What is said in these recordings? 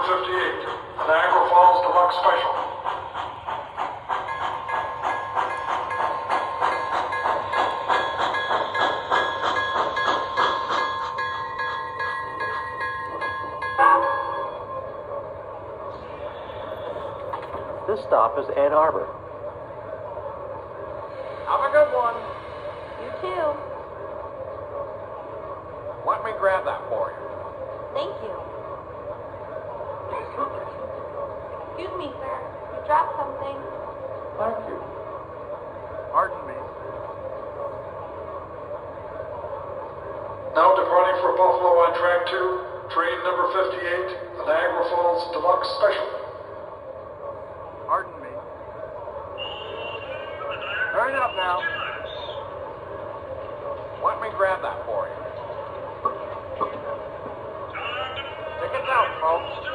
58, the Niagara Falls Deluxe Special. This stop is Ann Arbor. Have a good one. You too. Let me grab that for you. Thank you. Excuse me, sir. You dropped something. Thank you. Pardon me. Now departing for Buffalo on track 2, train number 58, the Niagara Falls Deluxe Special. Pardon me. Hurry up now. Let me grab that for you. Tickets out, folks.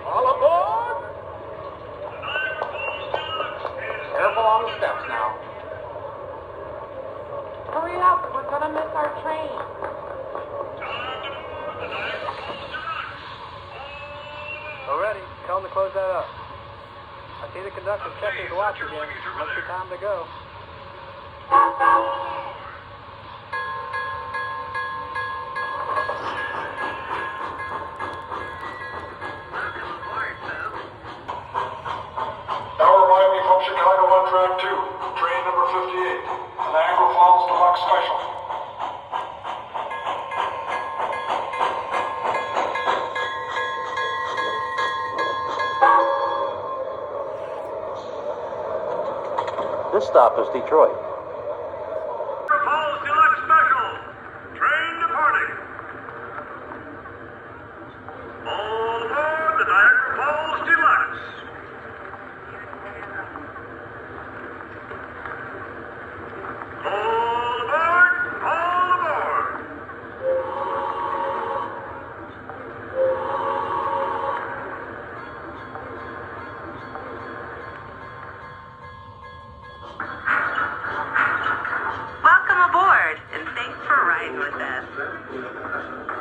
All aboard! Careful on the steps now. Hurry up. We're gonna miss our train. Already, tell him to close that up. I see the conductor check his watch again. Must be time to go. Now arriving from Chicago on track 2, train number 58, the Niagara Falls Deluxe Special. This stop is Detroit. Niagara Falls Deluxe Special. Train departing. All aboard the Niagara Falls Deluxe. All aboard! All aboard! Welcome aboard, and thanks for riding with us.